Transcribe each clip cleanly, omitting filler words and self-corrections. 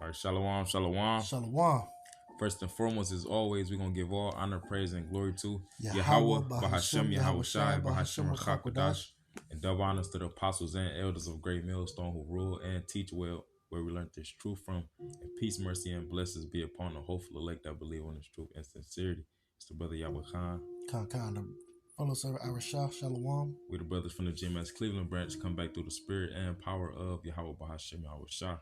All right, shalom, shalom. Shalom. First and foremost, as always, we're going to give all honor, praise, and glory to Yahweh, Yahweh, Bahashem, Bahashem, Yahweh Yahweh Shai, Shai, Bahashem, Bahashem, Rakakwadash, Rakakwadash. and double honors to the apostles and elders of Great Millstone who rule and teach well, where we learned this truth from. And peace, mercy, and blessings be upon the hopeful elect that believe on this truth and sincerity. It's the brother Yahweh Khan. Khan, the fellow servant Arashah, Shalom. We the brothers from the GMS Cleveland branch come back through the spirit and power of Yahweh Bahashem, Yahweh Shai.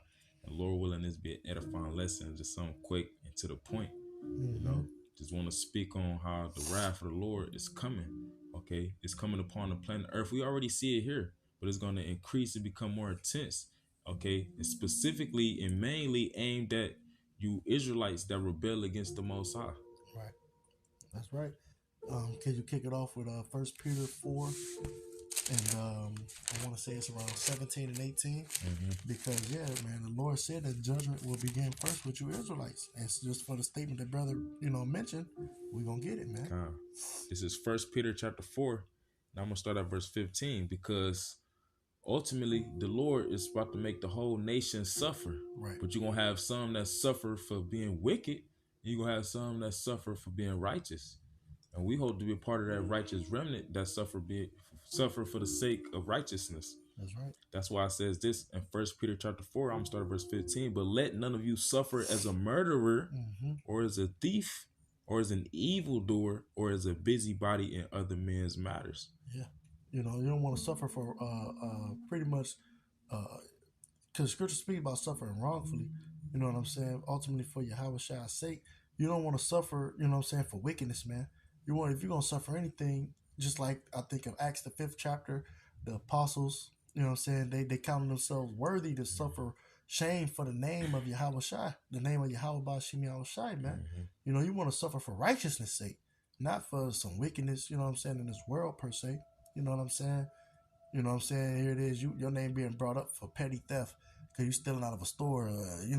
And Lord willing, this be an edifying lesson, just something quick and to the point. You know, just want to speak on how the wrath of the Lord is coming. Okay, it's coming upon the planet Earth. We already see it here, but it's going to increase and become more intense. Okay, and specifically and mainly aimed at you Israelites that rebel against the Most High. Right, that's right. Can you kick it off with 1 Peter 4? And I want to say it's around 17 and 18. Because, yeah, man, the Lord said that judgment will begin first with you Israelites. And it's just for the statement that brother, mentioned, we're going to get it, man. This is 1 Peter chapter 4. And I'm going to start at verse 15 because ultimately the Lord is about to make the whole nation suffer. Right. But you're going to have some that suffer for being wicked. And you're going to have some that suffer for being righteous. And we hope to be a part of that righteous remnant that suffer for the sake of righteousness. That's right. That's why it says this in 1 Peter chapter 4. I'm going to start at verse 15. But let none of you suffer as a murderer or as a thief or as an evildoer or as a busybody in other men's matters. Yeah. You don't want to suffer for pretty much because scripture speaks about suffering wrongfully. You know what I'm saying? Ultimately for Yahweh Shai's sake. You don't want to suffer, for wickedness, man. If you're going to suffer anything, just like I think of Acts the 5th chapter, the apostles, they counted themselves worthy to suffer shame for the name of Yahweh Shai, the name of Yahweh Bashim Yahweh Shai, man. You want to suffer for righteousness' sake, not for some wickedness, in this world per se. You know what I'm saying? Here it is, your name being brought up for petty theft because you're stealing out of a store. You're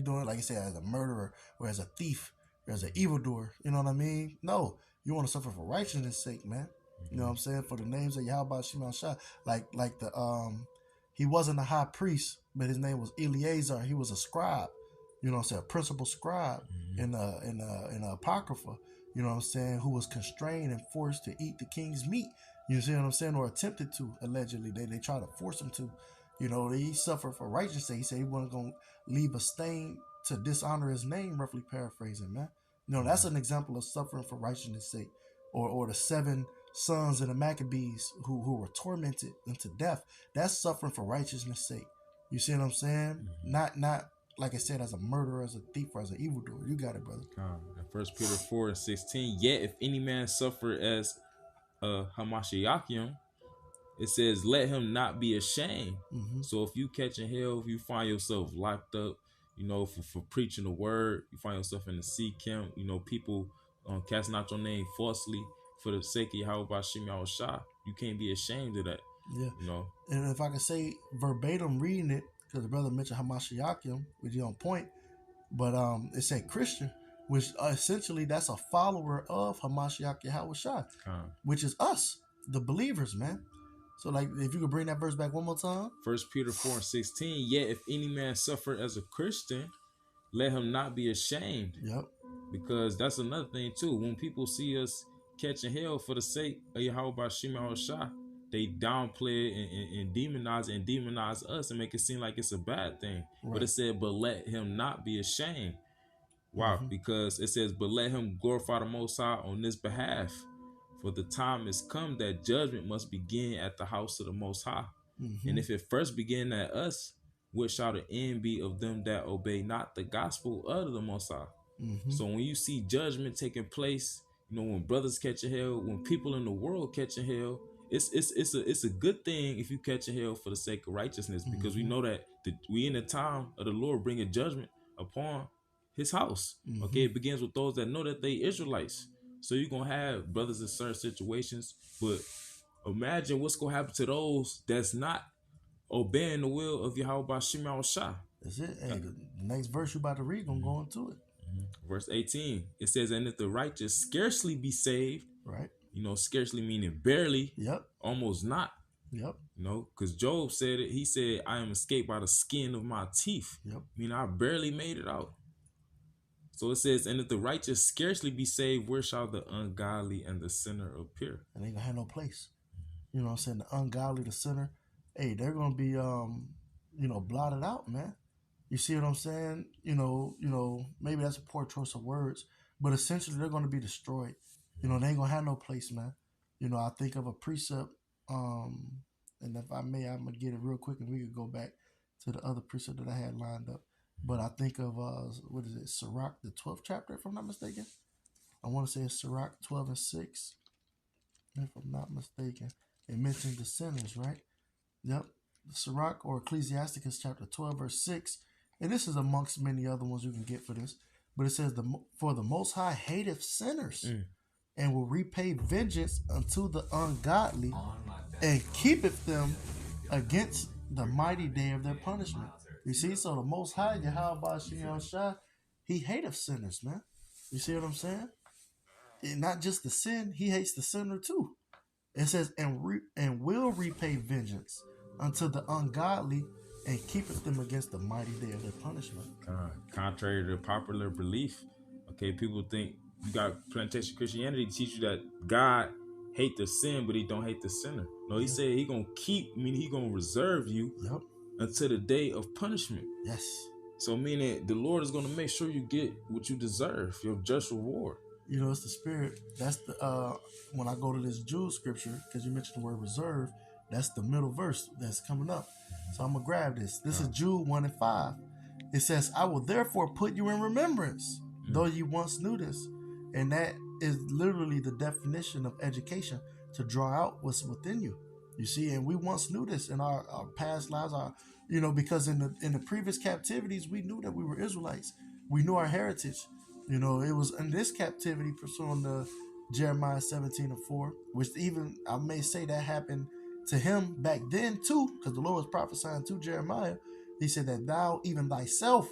doing it, like I said, as a murderer or as a thief or as an evildoer. You know what I mean? No, you want to suffer for righteousness' sake, man. You know what I'm saying? For the names of Yahweh Shema Shah. Like he wasn't a high priest, but his name was Eleazar. He was a scribe, a principal scribe in a apocrypha, who was constrained and forced to eat the king's meat. You see what I'm saying? Or attempted to, allegedly. They tried to force him to. He suffered for righteousness' sake. He said he wasn't going to leave a stain to dishonor his name, roughly paraphrasing, man. That's an example of suffering for righteousness' sake. Or the 7 sons of the Maccabees who were tormented into death. That's suffering for righteousness' sake. You see what I'm saying? Not like I said, as a murderer, as a thief, or as an evildoer. You got it, brother. 1 Peter 4 and 16. Yet if any man suffer as Hamashiachim, it says, let him not be ashamed. So if you catching hell, if you find yourself locked up, for preaching the word, you find yourself in the sea camp, people casting out your name falsely for the sake of Yahweh Bashim Yahweh Shah, you can't be ashamed of that. Yeah. And if I could say verbatim reading it, because the brother mentioned Hamashiachim, which is on point, but it said Christian, which essentially that's a follower of Hamashiach Yahweh Shah, which is us, the believers, man. So, like, if you could bring that verse back one more time. 1 Peter 4 and 16. Yet if any man suffer as a Christian, let him not be ashamed. Yep. Because that's another thing too. When people see us catching hell for the sake of Yahweh Bashim Yahweh Shah, they downplay and demonize us and make it seem like it's a bad thing. Right. But it said, but let him not be ashamed. Why? Because it says, but let him glorify the Most High on this behalf. For the time is come that judgment must begin at the house of the Most High. And if it first begin at us, what shall the end be of them that obey not the gospel of the Most High? So when you see judgment taking place, when brothers catching hell, when people in the world catching hell, it's a good thing if you catching hell for the sake of righteousness, because we know that we in the time of the Lord bringing judgment upon his house. Okay, it begins with those that know that they Israelites. So you're going to have brothers in certain situations, but imagine what's going to happen to those that's not obeying the will of Yahweh Bashim Yahweh Shah. That's it. Hey, the next verse you about to read, going to go into it. Verse 18, it says, and if the righteous scarcely be saved, right? Scarcely meaning barely, yep, almost not. Yep. You know, because Job said it. He said, "I am escaped by the skin of my teeth." Yep. I mean, I barely made it out. So it says, "And if the righteous scarcely be saved, where shall the ungodly and the sinner appear?" And they ain't gonna have no place. You know what I'm saying? The ungodly, the sinner, hey, they're gonna be blotted out, man. You see what I'm saying? Maybe that's a poor choice of words, but essentially they're gonna be destroyed. They ain't gonna have no place, man. I think of a precept, and if I may, I'm gonna get it real quick and we could go back to the other precept that I had lined up. But I think of what is it, Sirach, the 12th chapter, if I'm not mistaken. I want to say it's Sirach 12:6, if I'm not mistaken. It mentions the sinners, right? Yep. Sirach or Ecclesiasticus chapter 12, verse 6. And this is amongst many other ones you can get for this. But it says, For the Most High hateth sinners and will repay vengeance unto the ungodly and keepeth them against the mighty day of their punishment. You see, so the Most High, Yahweh Shem Shah, he hateth sinners, man. You see what I'm saying? And not just the sin, he hates the sinner too. It says, and will repay vengeance unto the ungodly and keepeth them against the mighty day of their punishment. Contrary to popular belief, okay, people think you got plantation Christianity to teach you that God hate the sin, but he don't hate the sinner. No, he said he gonna keep, meaning he gonna reserve you until the day of punishment. Yes. So meaning the Lord is gonna make sure you get what you deserve, your just reward. It's the spirit. That's the when I go to this Jude scripture, because you mentioned the word reserve, that's the middle verse that's coming up. So I'm gonna grab this. This is Jude 1:5. It says, I will therefore put you in remembrance, though you once knew this. And that is literally the definition of education, to draw out what's within you. You see, and we once knew this in our past lives, because in the previous captivities, we knew that we were Israelites. We knew our heritage. It was in this captivity pursuing the Jeremiah 17:4, which even I may say that happened to him back then too, because the Lord was prophesying to Jeremiah. He said that thou even thyself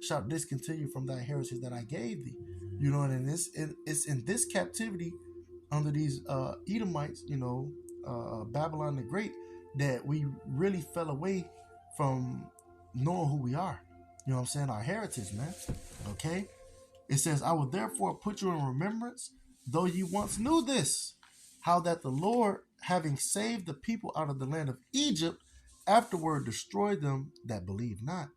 shalt discontinue from thy heritage that I gave thee. And it's in this captivity under these Edomites, Babylon the Great, that we really fell away from knowing who we are. You know what I'm saying? Our heritage, man. Okay? It says, I will therefore put you in remembrance, though you once knew this, how that the Lord, having saved the people out of the land of Egypt, afterward destroyed them that believe not.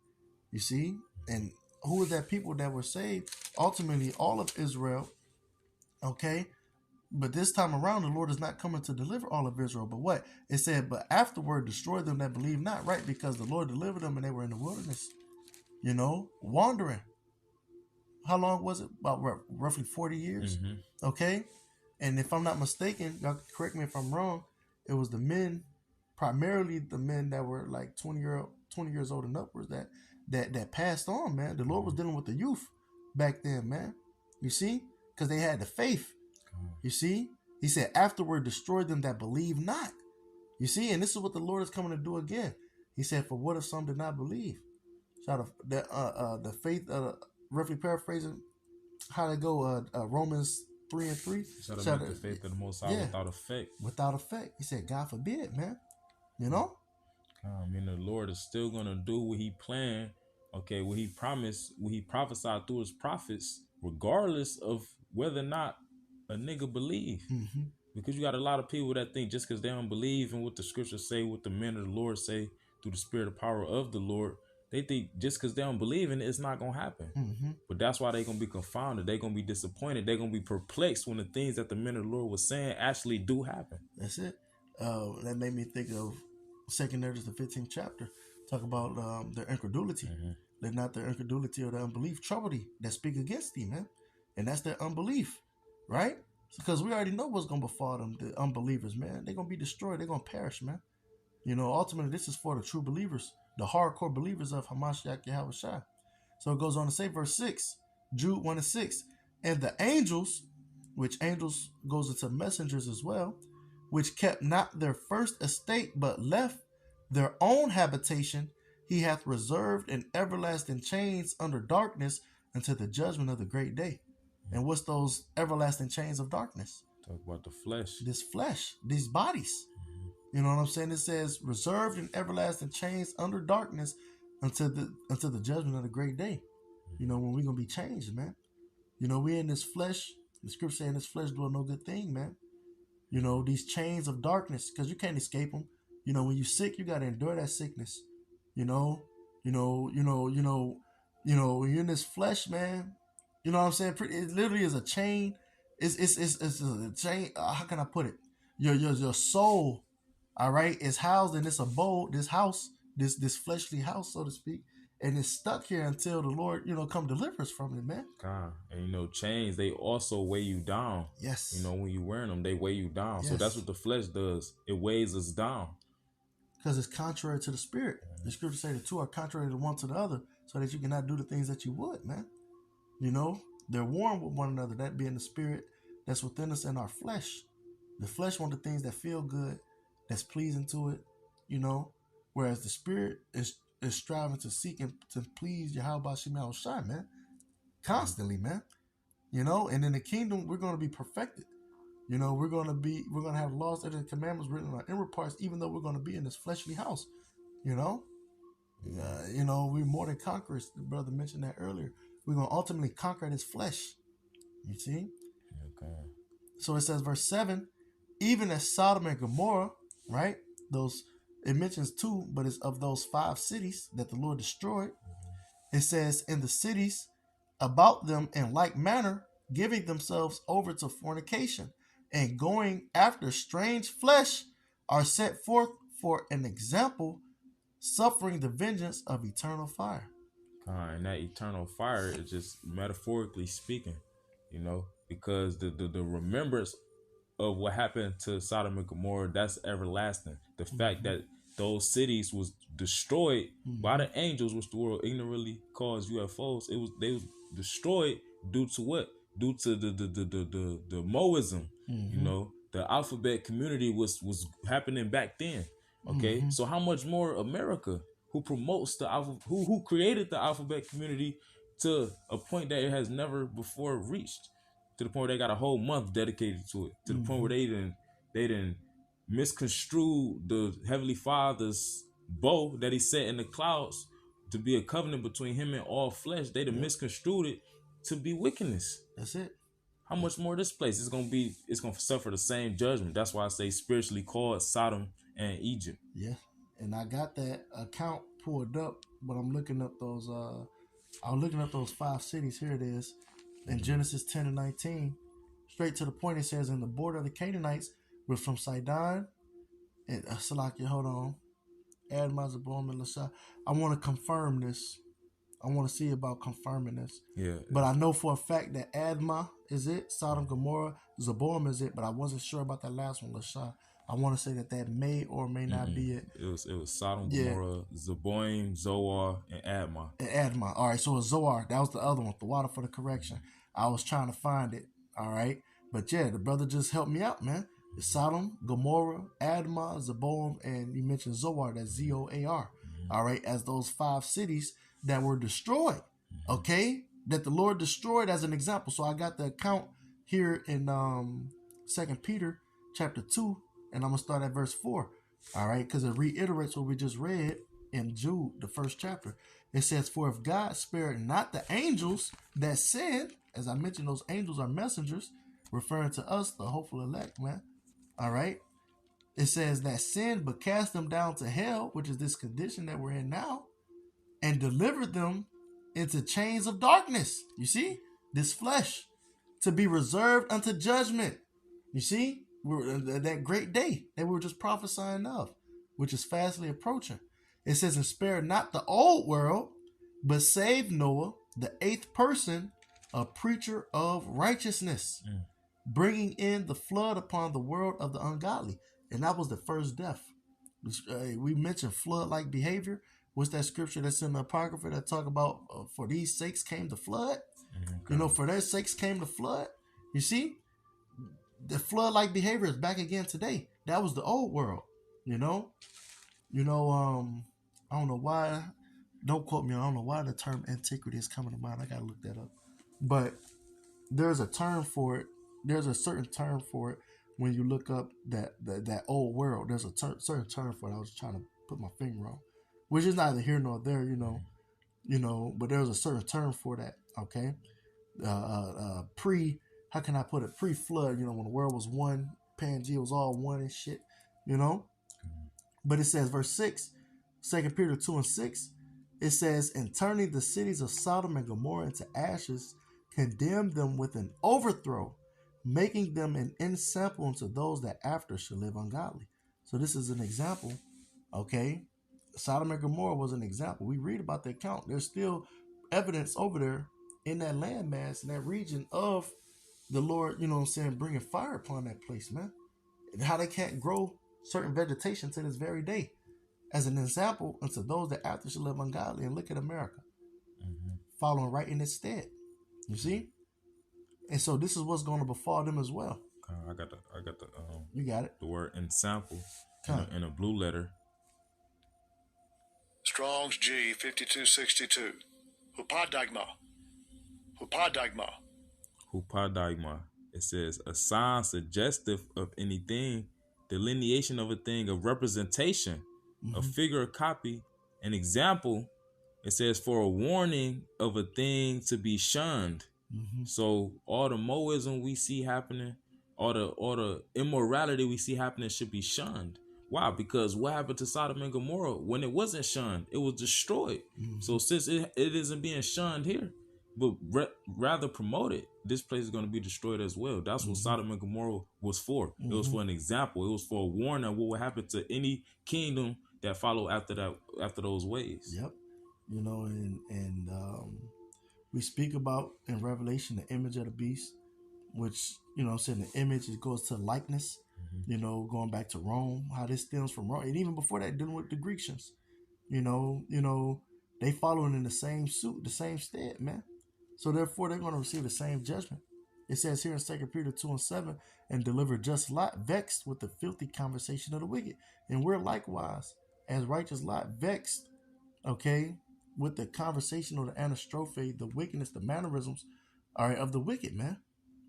You see? And who is that people that were saved? Ultimately, all of Israel. Okay? But this time around, the Lord is not coming to deliver all of Israel. But what? It said, but afterward destroy them that believe not, right? Because the Lord delivered them and they were in the wilderness, wandering. How long was it? About roughly 40 years. Okay? And if I'm not mistaken, y'all correct me if I'm wrong, it was the men, primarily the men that were like 20 years old and upwards that passed on, man. The Lord was dealing with the youth back then, man. You see? Because they had the faith. You see? He said, afterward destroy them that believe not. You see? And this is what the Lord is coming to do again. He said, for what if some did not believe? The faith, roughly paraphrasing how to go, Romans 3:3. Shall make the faith of the Most High without effect. Without effect. He said, God forbid, man. I mean, the Lord is still gonna do what he planned, okay, what he promised, what he prophesied through his prophets, regardless of whether or not a nigga believe. Because you got a lot of people that think just because they don't believe in what the scriptures say, what the men of the Lord say through the spirit of power of the Lord, they think just because they don't believe in it, it's not gonna happen. But that's why they're gonna be confounded. They're gonna be disappointed. They're gonna be perplexed when the things that the men of the Lord was saying actually do happen. That's it. That made me think of 2 Ezra, the 15th chapter. Talk about their incredulity. Let not their incredulity or their unbelief trouble thee that speak against thee, man. And that's their unbelief, right? Because we already know what's going to befall them, the unbelievers, man. They're going to be destroyed. They're going to perish, man. Ultimately, this is for the true believers, the hardcore believers of Hamashiach Yahweh Shai. So it goes on to say, verse 6, Jude 1:6, and the angels, which angels goes into messengers as well, which kept not their first estate, but left their own habitation, he hath reserved in everlasting chains under darkness until the judgment of the great day. And what's those everlasting chains of darkness? Talk about the flesh. This flesh, these bodies. You know what I'm saying? It says reserved in everlasting chains under darkness until the judgment of the great day. You know, when we're gonna be changed, man. You know, we in this flesh. The scripture saying this flesh doing no good thing, man. You know, these chains of darkness, because you can't escape them. You know, when you're sick, you gotta endure that sickness. You know, when you're in this flesh, man. You know what I'm saying? It literally is a chain. It's a chain. How can I put it? Your soul, all right, is housed in this abode, this house, this fleshly house, so to speak, and it's stuck here until the Lord, come deliver us from it, man. God. And chains, they also weigh you down. Yes, When you wearing them, they weigh you down. So that's yes, what the flesh does. It weighs us down. because it's contrary to the spirit. The scripture say the two are contrary to one to the other, so that you cannot do the things that you would, man. You know, they're warring with one another. That being the spirit that's within us and our flesh. The flesh want the things that feel good, that's pleasing to it, whereas the spirit is striving to seek and to please Yahweh Shema Shai, man, constantly, man. And in the kingdom we're going to be perfected. We're going to have laws and commandments written on our inward parts, even though we're going to be in this fleshly house. You know, we're more than conquerors. The brother mentioned that earlier. We're going to ultimately conquer this flesh. You see? Okay. So it says, verse 7, even as Sodom and Gomorrah, right? It mentions two, but it's of those 5 cities that the Lord destroyed. It says, in the cities about them in like manner, giving themselves over to fornication and going after strange flesh, are set forth for an example, suffering the vengeance of eternal fire. And that eternal fire is just metaphorically speaking, because the remembrance of what happened to Sodom and Gomorrah, that's everlasting. The fact that those cities was destroyed by the angels, which the world ignorantly calls UFOs, they was destroyed due to what? Due to the Moism. The alphabet community was happening back then. Okay, so how much more America, who promotes the who created the alphabet community to a point that it has never before reached, to the point where they got a whole month dedicated to it, to the point where they didn't misconstrue the Heavenly Father's bow that he set in the clouds to be a covenant between him and all flesh. They done misconstrued it to be wickedness. That's it. How much more this place is it's gonna suffer the same judgment. That's why I say spiritually called Sodom and Egypt. Yeah. And I got that account pulled up, but I'm looking up those I was looking up those 5 cities. Here it is. In Genesis 10 and 19. Straight to the point, it says, in the border of the Canaanites were from Sidon and Salakia, hold on. Admah, Zebulun, and Lasha. I want to confirm this. I want to see about confirming this. Yeah. But I know for a fact that Admah is it, Sodom, Gomorrah, Zeboim is it, but I wasn't sure about that last one, Lasha. I want to say that may or may not be it. It was Sodom, Gomorrah, Zeboim, Zoar, and Admah. And Admah. All right, so it's Zoar. That was the other one, the water for the correction. I was trying to find it. All right. But yeah, the brother just helped me out, man. It's Sodom, Gomorrah, Admah, Zeboim, and you mentioned Zoar, that's Zoar. All right, as those 5 cities that were destroyed. Okay, that the Lord destroyed as an example. So I got the account here in 2 Peter chapter 2, and I'm gonna start at verse 4. All right, because it reiterates what we just read in Jude, the 1st chapter. It says, for if God spared not the angels that sinned, as I mentioned, those angels are messengers, referring to us, the hopeful elect, man. All right. It says that sinned, but cast them down to hell, which is this condition that we're in now, and delivered them into chains of darkness. You see, this flesh to be reserved unto judgment. You see, that great day that we were just prophesying of, which is fastly approaching. It says, and spare not the old world, but save Noah, the 8th person, a preacher of righteousness, bringing in the flood upon the world of the ungodly. And that was the first death. We mentioned flood-like behavior. What's that scripture that's in the Apocrypha that talk about for these sakes came the flood? For their sakes came the flood. You see, the flood-like behavior is back again today. That was the old world. I don't know why. Don't quote me. I don't know why the term antiquity is coming to mind. I gotta look that up. But there's a term for it. There's a certain term for it when you look up that old world, there's a certain term for it. I was trying to put my finger on, which is neither here nor there, but there's a certain term for that. Okay, pre, how can I put it? Pre-flood, when the world was one, Pangea was all one and shit, you know. But it says, verse 6, 2 Peter 2 and 6, it says, "And turning the cities of Sodom and Gomorrah into ashes, condemned them with an overthrow, making them an ensample unto those that after shall live ungodly." So this is an example, okay? Sodom and Gomorrah was an example. We read about the account. There's still evidence over there in that landmass, in that region of the Lord, bringing fire upon that place, man. And how they can't grow certain vegetation to this very day as an example unto those that after should live ungodly. And look at America following right in its stead. You see? And so this is what's going to befall them as well. I got the You got it. the word ensample Come. in a blue letter. Strong's G 5262. Hupadigma. Hupadigma. Hupadigma. It says a sign suggestive of anything, delineation of a thing, a representation, a figure, a copy, an example. It says for a warning of a thing to be shunned. So all the Moism we see happening, all the immorality we see happening should be shunned. Why? Because what happened to Sodom and Gomorrah when it wasn't shunned? It was destroyed. So since it isn't being shunned here, but rather promoted, this place is going to be destroyed as well. That's what Sodom and Gomorrah was for. It was for an example. It was for a warning of what would happen to any kingdom that follow after those ways. Yep. And we speak about in Revelation the image of the beast, which saying the image, it goes to likeness. Going back to Rome, how this stems from Rome, and even before that, dealing with the Grecians. They following in the same suit, the same stead, man. So therefore, they're going to receive the same judgment. It says here in 2 Peter 2 and 7, "And deliver just Lot, vexed with the filthy conversation of the wicked." And we're likewise, as righteous Lot, vexed, okay, with the conversation of the anastrophe, the wickedness, the mannerisms, all right, of the wicked, man.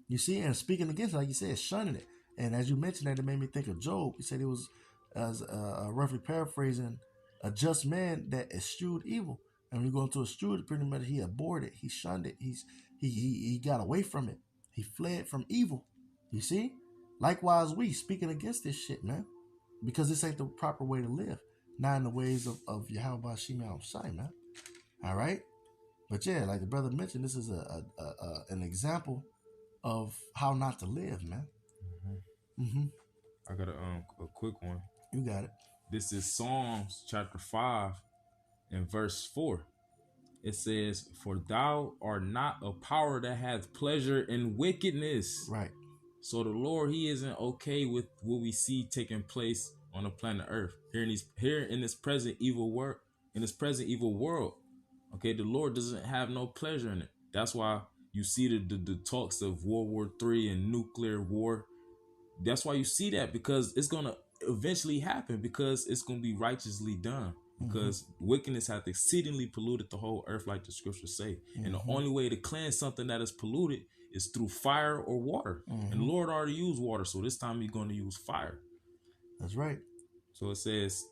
You see, and speaking against it, like you said, shunning it. And as you mentioned that, it made me think of Job. He said it was, as roughly paraphrasing, a just man that eschewed evil. And when you go into eschewed, pretty much he abhorred it, he shunned it, he got away from it, he fled from evil. You see, likewise we speaking against this shit, man, because this ain't the proper way to live, not in the ways of Yahweh Shema Shai, man. All right, but yeah, like the brother mentioned, this is an example of how not to live, man. I got a quick one. You got it. This is Psalms chapter 5 and verse 4. It says, "For thou art not a power that hath pleasure in wickedness." Right. So the Lord, He isn't okay with what we see taking place on the planet Earth here in this present evil world. In this present evil world, okay, the Lord doesn't have no pleasure in it. That's why you see the talks of World War III and nuclear war. That's why you see that, because it's gonna eventually happen, because it's gonna be righteously done. Because wickedness hath exceedingly polluted the whole earth, like the scriptures say. And the only way to cleanse something that is polluted is through fire or water. And the Lord already used water, so this time He's going to use fire. That's right. So it says,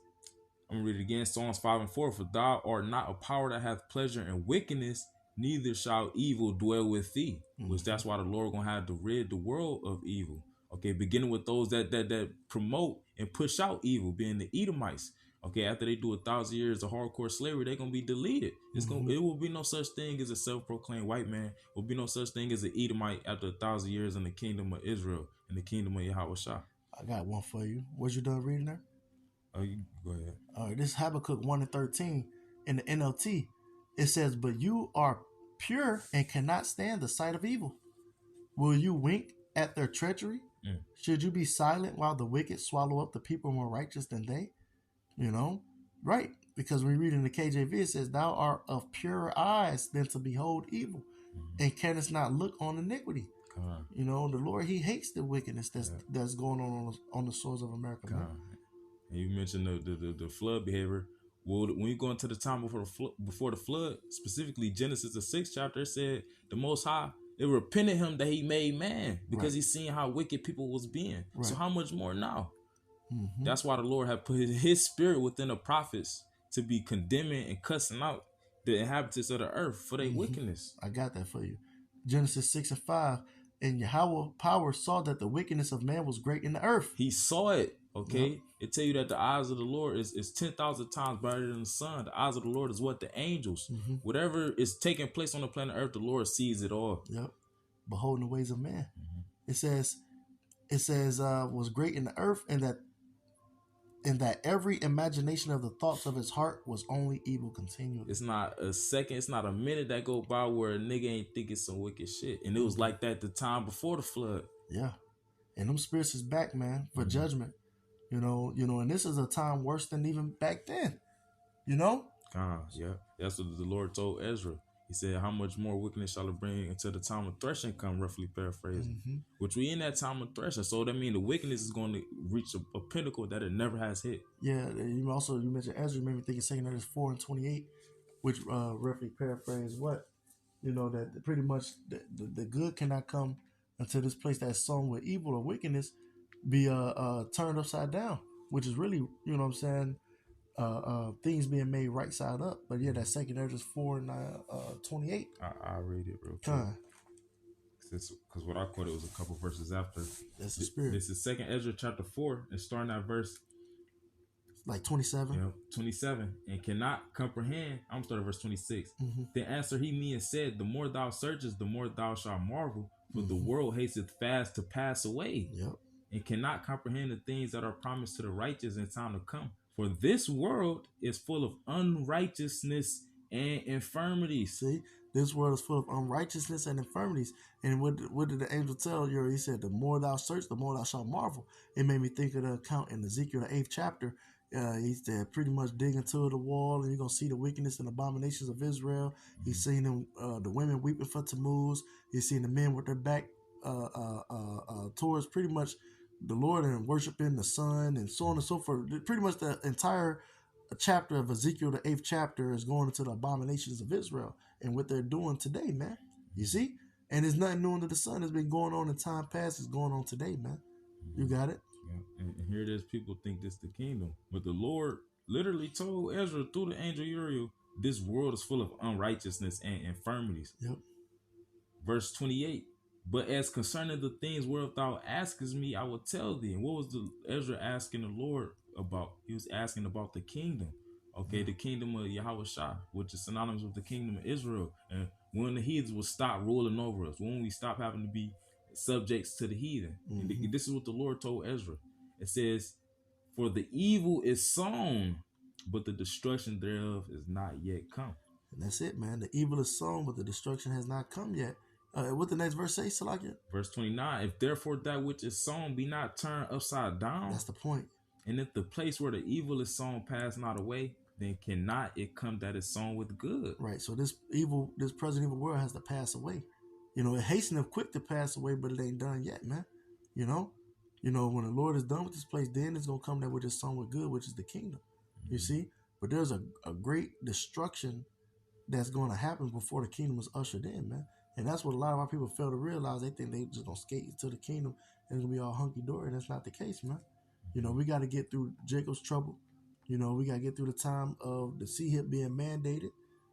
I'm going to read it again, Psalms 5 and 4. "For thou art not a power that hath pleasure in wickedness, neither shall evil dwell with thee." Which that's why the Lord going to have to rid the world of evil. Okay, beginning with those that promote and push out evil, being the Edomites. Okay, after they do 1,000 years of hardcore slavery, they're gonna be deleted. It will be no such thing as a self-proclaimed white man. Will be no such thing as an Edomite after 1,000 years in the kingdom of Israel, in the kingdom of Yahweh Shah. I got one for you. Was you done reading there? Oh, you go ahead. All right, this is Habakkuk 1 and 13 in the NLT. It says, "But you are pure and cannot stand the sight of evil. Will you wink at their treachery? Should you be silent while the wicked swallow up the people more righteous than they?" Right? Because we read in the KJV, it says, "Thou art of purer eyes than to behold evil, and canst not look on iniquity." The Lord, He hates the wickedness that's going on the shores of America. And you mentioned the flood behavior. Well, when you go into the time before the flood, specifically Genesis the 6th chapter, it said the Most High It repented him that he made man because Right. he seen how wicked people was being. So Right. how much more now? Mm-hmm. That's why the Lord had put his spirit within the prophets to be condemning and cussing out the inhabitants of the earth for their wickedness. I got that for you. Genesis 6:5. And Yahweh power saw that the wickedness of man was great in the earth. He saw it. Okay. Yep. It tell you that the eyes of the Lord is 10,000 times brighter than the sun. The eyes of the Lord is what? The angels. Whatever is taking place on the planet earth, the Lord sees it all. Yep. Beholding the ways of man. It says was great in the earth, and that every imagination of the thoughts of his heart was only evil continually. It's not a second, it's not a minute that go by where a nigga ain't thinking some wicked shit. And it was like that the time before the flood. Yeah. And them spirits is back, man, for judgment. And this is a time worse than even back then. Yeah. That's what the Lord told Ezra. He said, how much more wickedness shall it bring until the time of threshing come, roughly paraphrasing. Which we in that time of threshing. So that means the wickedness is going to reach a pinnacle that it never has hit. Yeah, you mentioned Ezra, made me think of 2 Ezra 4:28, which roughly paraphrase what? That pretty much the good cannot come until this place that's sown with evil or wickedness be turned upside down, which is really, things being made right side up. But yeah, that 2 Ezra 4:28. I'll read it real quick. Because what I quoted was a couple verses after. That's the spirit. This is 2 Ezra chapter 4, and starting at verse like 27. 27. And cannot comprehend. I'm starting at verse 26. Then answered he me and said, the more thou searchest, the more thou shalt marvel, for the world hasteth fast to pass away. Yep. And cannot comprehend the things that are promised to the righteous in time to come. For this world is full of unrighteousness and infirmities. See, this world is full of unrighteousness and infirmities. And what did the angel tell you? He said, the more thou search, the more thou shalt marvel. It made me think of the account in Ezekiel, the 8th chapter. He said, pretty much dig into the wall, and you're going to see the wickedness and abominations of Israel. He's seen them, the women weeping for Tammuz. He's seen the men with their back towards pretty much the Lord and worshiping the sun and so on and so forth. Pretty much the entire chapter of Ezekiel, the 8th chapter, is going into the abominations of Israel and what they're doing today, man. You see? And there's nothing new under the sun. It's been going on in time past. It's going on today, man. You got it? Yeah. And here it is. People think this the kingdom. But the Lord literally told Ezra through the angel Uriel, this world is full of unrighteousness and infirmities. Yep. Verse 28. But as concerning the things whereof thou askest me, I will tell thee. And what was the Ezra asking the Lord about? He was asking about the kingdom. Okay, the kingdom of Yahweh Shah, which is synonymous with the kingdom of Israel. And when the heathens will stop ruling over us, when we stop having to be subjects to the heathen. And this is what the Lord told Ezra. It says, for the evil is sown, but the destruction thereof is not yet come. And that's it, man. The evil is sown, but the destruction has not come yet. What the next verse say, Salakia? Verse 29, if therefore that which is sown be not turned upside down. That's the point. And if the place where the evil is sown pass not away, then cannot it come that is sown with good. Right. So this present evil world has to pass away. It hasteneth quick to pass away, but it ain't done yet, man. When the Lord is done with this place, then it's gonna come that which is sown with good, which is the kingdom. You see? But there's a great destruction that's going to happen before the kingdom is ushered in, man. And that's what a lot of our people fail to realize. They think they just gonna skate into the kingdom and it's gonna be all hunky dory. And that's not the case, man. We got to get through Jacob's trouble. We got to get through the time of the sea hip being mandated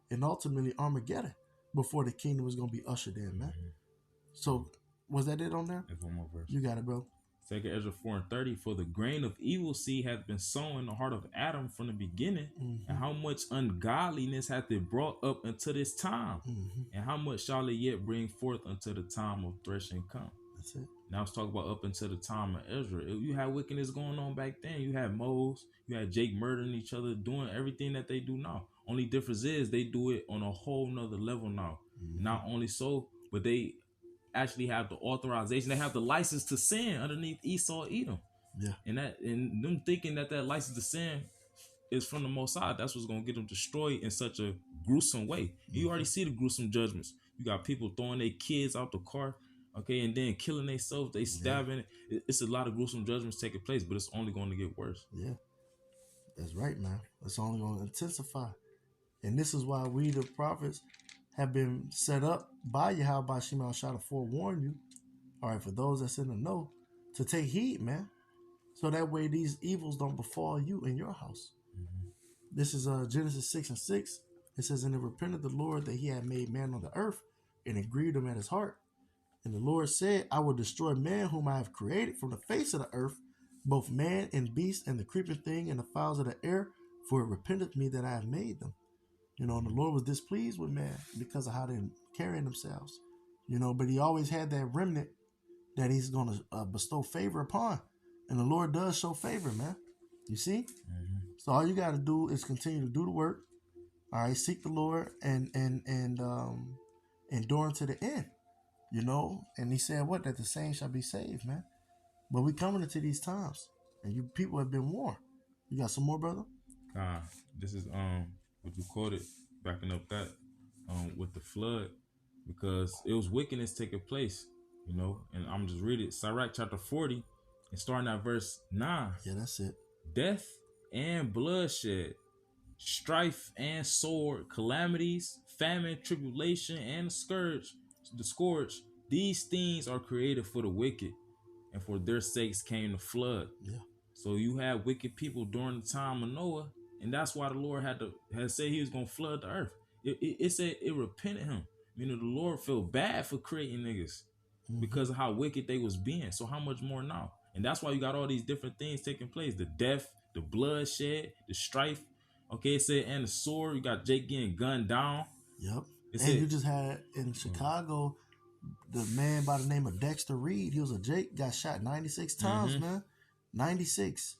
and ultimately Armageddon before the kingdom is gonna be ushered in, man. So was that it on there? There's one more verse. You got it, bro. 2 Ezra 4:30, for the grain of evil seed hath been sown in the heart of Adam from the beginning, and how much ungodliness hath it brought up unto this time, and how much shall it yet bring forth until the time of threshing come. That's it. Now let's talk about up until the time of Ezra. You had wickedness going on back then. You had Moses, you had Jake murdering each other, doing everything that they do now. Only difference is they do it on a whole nother level now. Not only so, but they actually have the authorization. They have the license to sin underneath Esau, Edom. Yeah. And them thinking that license to sin is from the Most High. That's what's gonna get them destroyed in such a gruesome way. You already see the gruesome judgments. You got people throwing their kids out the car, okay, and then killing themselves. They stabbing. It's a lot of gruesome judgments taking place, but it's only going to get worse. Yeah, that's right, man. It's only going to intensify. And this is why we, the prophets, have been set up by Yahweh Shema Shah to forewarn you. All right, for those that's in the know, to take heed, man. So that way these evils don't befall you in your house. Mm-hmm. This is Genesis 6:6. It says, and it repented the Lord that he had made man on the earth, and it grieved him at his heart. And the Lord said, I will destroy man whom I have created from the face of the earth, both man and beast, and the creeping thing, and the fowls of the air, for it repenteth me that I have made them. And the Lord was displeased with man because of how they're carrying themselves. But he always had that remnant that he's going to bestow favor upon. And the Lord does show favor, man. You see? Mm-hmm. So all you got to do is continue to do the work. All right, seek the Lord and endure unto the end. And he said what? That the saints shall be saved, man. But we coming into these times, and you people have been warned. You got some more, brother? This is what you quoted, backing up that with the flood, because it was wickedness taking place, and I'm just reading it. Sirach chapter 40 and starting at verse 9. Yeah, that's it. Death and bloodshed, strife and sword, calamities, famine, tribulation, and the scourge, these things are created for the wicked, and for their sakes came the flood. Yeah. So you had wicked people during the time of Noah, and that's why the Lord had said he was gonna flood the earth. It said it repented him. Meaning the Lord felt bad for creating niggas because of how wicked they was being. So how much more now? And that's why you got all these different things taking place: the death, the bloodshed, the strife. Okay, it said, and the sword. You got Jake getting gunned down. Yep. It And said, you just had in Chicago the man by the name of Dexter Reed. He was a Jake, got shot 96 times, man. 96.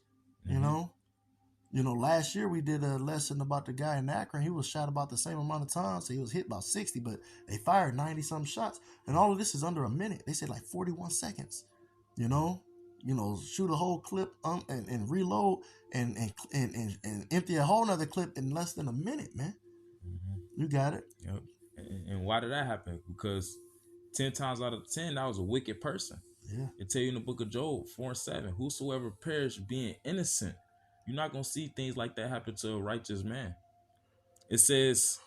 Last year we did a lesson about the guy in Akron. He was shot about the same amount of times. So he was hit about 60, but they fired 90 some shots. And all of this is under a minute. They said like 41 seconds. Shoot a whole clip and reload and empty a whole nother clip in less than a minute, man. You got it. Yep. And why did that happen? Because 10 times out of 10, that was a wicked person. Yeah. It tell you in the book of Job 4:7, whosoever perished being innocent. You're not gonna see things like that happen to a righteous man. It says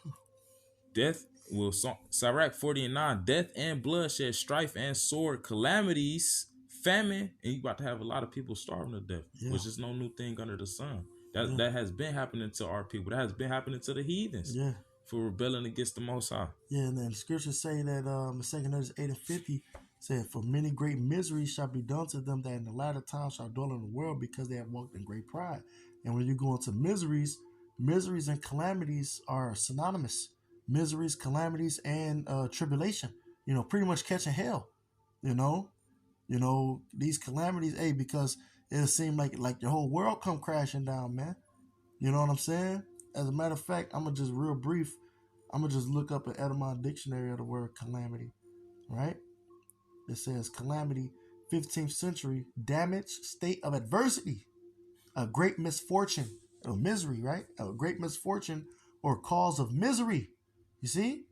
death will Sirach 40:9, death and bloodshed, strife and sword, calamities, famine, and you about to have a lot of people starving to death, which is no new thing under the sun. That has been happening to our people. That has been happening to the heathens. Yeah. For rebelling against the Most High. Yeah, and then the scriptures say that the 2 Corinthians 8:50 said, for many great miseries shall be done to them that in the latter time shall dwell in the world because they have walked in great pride. And when you go into miseries and calamities are synonymous. Miseries, calamities, and tribulation. Pretty much catching hell. These calamities, because it'll seem like your whole world come crashing down, man. You know what I'm saying? As a matter of fact, I'm going to just real brief. I'm going to just look up an etymology dictionary of the word calamity, right? It says calamity, 15th century, damage, state of adversity, a great misfortune, or misery, right? A great misfortune or cause of misery. You see?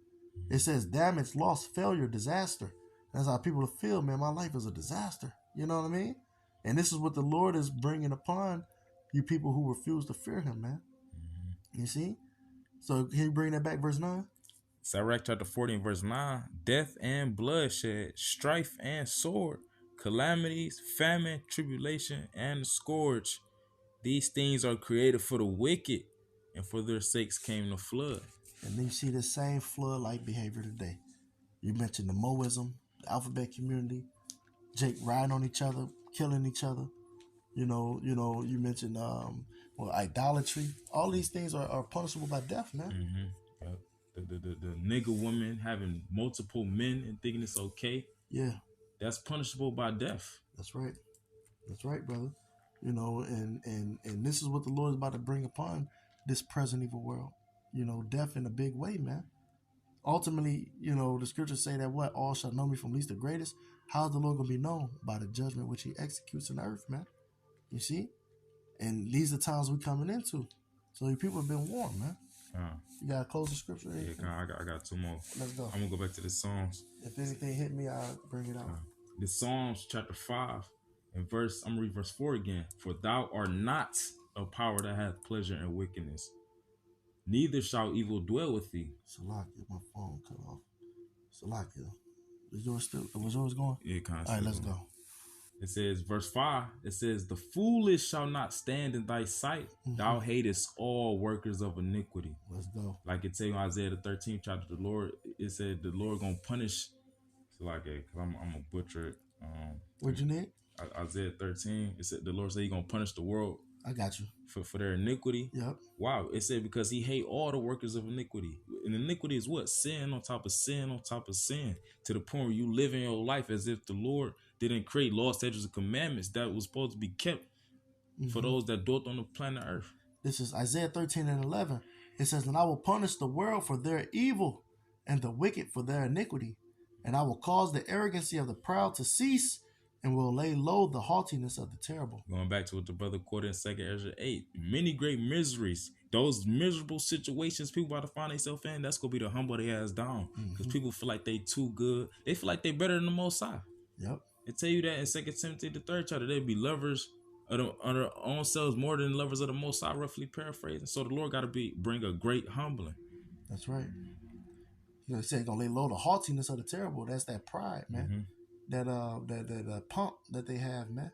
It says damage, loss, failure, disaster. That's how people feel, man. My life is a disaster. You know what I mean? And this is what the Lord is bringing upon you people who refuse to fear him, man. You see? So can you bring that back, verse 9? Sirach chapter 40 and verse 9. Death and bloodshed, strife and sword, calamities, famine, tribulation, and the scourge. These things are created for the wicked, and for their sakes came the flood. And then you see the same flood-like behavior today. You mentioned the Moism, the alphabet community, Jake riding on each other, killing each other. You mentioned idolatry. All these things are punishable by death, man. Yep. The nigger woman having multiple men and thinking it's okay. Yeah. That's punishable by death. That's right. That's right, brother. And this is what the Lord is about to bring upon this present evil world. Death in a big way, man. Ultimately, the scriptures say that what? All shall know me from least to greatest. How's the Lord going to be known? By the judgment which he executes in the earth, man. You see? And these are the times we're coming into. So you people have been warned, man. You got to close the scripture? Yeah, I got two more. Let's go. I'm going to go back to the Psalms. If anything hit me, I'll bring it out. The Psalms chapter 5 and I'm going to read verse 4 again. For thou art not a power that hath pleasure in wickedness, neither shall evil dwell with thee. Salakia, my phone cut off. Salakia. Is yours still? Was yours going? It kind of All right, let's going. go. It says, verse 5, it says, the foolish shall not stand in thy sight. Thou hatest all workers of iniquity. Let's go. Like it tell you in Isaiah the 13th chapter, the Lord, it said the Lord gonna punish. So like, cause I'm a butcher it. What you need? Isaiah 13, it said the Lord said he gonna punish the world I got you. for their iniquity. Yep. Wow. It said because he hate all the workers of iniquity. And iniquity is what? Sin on top of sin on top of sin. To the point where you live in your life as if the Lord didn't create laws, statutes, and commandments that was supposed to be kept for those that dwelt on the planet Earth. This is Isaiah 13 and 11. It says, and I will punish the world for their evil and the wicked for their iniquity. And I will cause the arrogancy of the proud to cease and will lay low the haughtiness of the terrible. Going back to what the brother quoted in 2nd Ezra 8. Many great miseries. Those miserable situations people about to find themselves in, that's going to be the humble their ass down. Because people feel like they too good. They feel like they better than the Most High. Yep. It tell you that in 2 Timothy the 3rd chapter, they be lovers of their own selves more than lovers of the Most High, roughly paraphrasing. So the Lord got to bring a great humbling. That's right. You know, he said he's gonna lay low the haughtiness of the terrible. That's that pride, man. That pump that they have, man.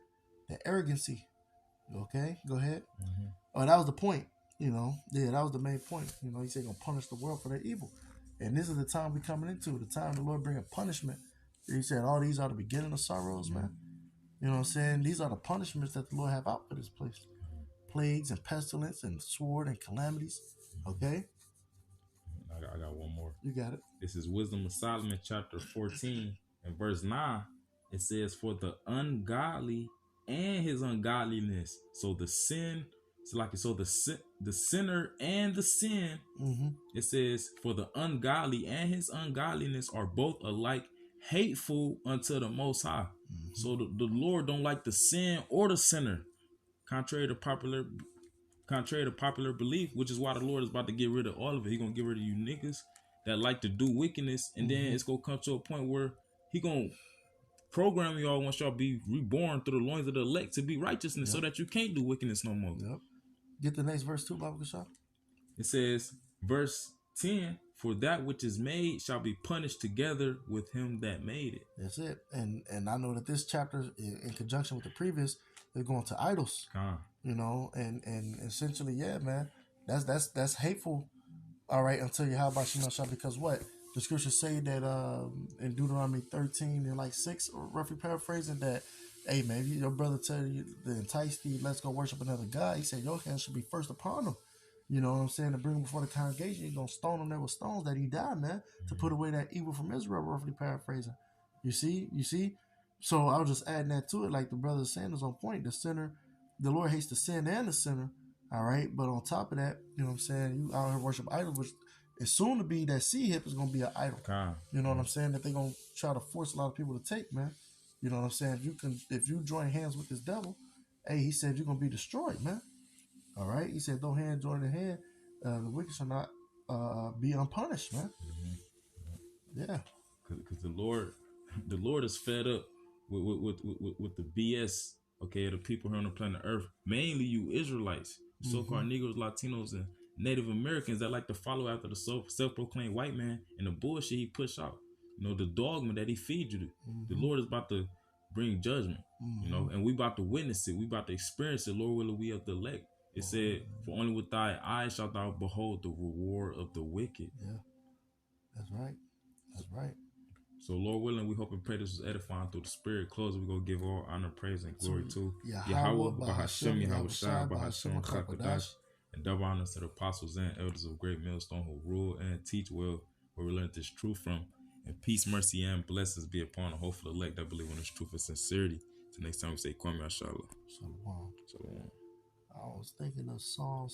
That arrogancy. Okay, go ahead. Oh, that was the point. You know, yeah, that was the main point. You know, he said he's gonna punish the world for their evil, and this is the time we coming into, the time the Lord bring a punishment. He said, all these are the beginning of sorrows, man. You know what I'm saying? These are the punishments that the Lord have out for this place. Plagues and pestilence and sword and calamities. Okay? I got one more. You got it. This is Wisdom of Solomon chapter 14 and verse 9. It says, for the ungodly and his ungodliness. So the sin, the sinner and the sin. It says, for the ungodly and his ungodliness are both alike hateful unto the Most High. So the Lord don't like the sin or the sinner, contrary to popular belief, which is why the Lord is about to get rid of all of it. He gonna get rid of you niggas that like to do wickedness, and then it's gonna come to a point where he gonna program y'all once y'all be reborn through the loins of the elect to be righteousness, so that you can't do wickedness no more. Yep. Get the next verse too, Bible Shop. It says, verse 10, for that which is made shall be punished together with him that made it. That's it. And I know that this chapter, in conjunction with the previous, they're going to idols. You know, and essentially, yeah, man, that's hateful. All right, until you how about Shema, because what the scriptures say that in Deuteronomy 13 and like 6, or roughly paraphrasing, that, hey man, if your brother tell you to entice thee, let's go worship another god, he said your hand should be first upon him. You know what I'm saying? To bring him before the congregation, you're gonna stone him there with stones that he died, man, to put away that evil from Israel, roughly paraphrasing. You see? So I was just adding that to it, like the brother saying is on point. The sinner, the Lord hates the sin and the sinner. All right, but on top of that, you know what I'm saying, you out here worship idols, which is soon to be that sea hip is gonna be an idol. You know what I'm saying? That they're gonna try to force a lot of people to take, man. You know what I'm saying? If you join hands with this devil, hey, he said you're gonna be destroyed, man. All right, he said, though hand join in hand, the wicked shall not be unpunished, man. Yeah, because the Lord is fed up with the BS. Okay, the people here on the planet Earth, mainly you Israelites, so-called Negroes, Latinos, and Native Americans that like to follow after the self-proclaimed white man and the bullshit he push out. You know, the dogma that he feeds you. The Lord is about to bring judgment. You know, and we about to witness it. We about to experience it. Lord willing, we of the elect. It said, for only with thy eyes shalt thou behold the reward of the wicked. Yeah, that's right. That's right. So Lord willing, we hope and pray this was edifying through the Spirit. Close, we're going to give all honor, praise, and glory to Yahweh, Bahashem, Yahweh Shai, Bahashem, Chakadash, and double honors to the apostles and elders of Great Millstone who rule and teach well, where we learned this truth from. And peace, mercy, and blessings be upon the hopeful elect that believe in this truth and sincerity. Till next time we say, Kwame Ashallah. Shalom. Shalom. I was thinking of Psalm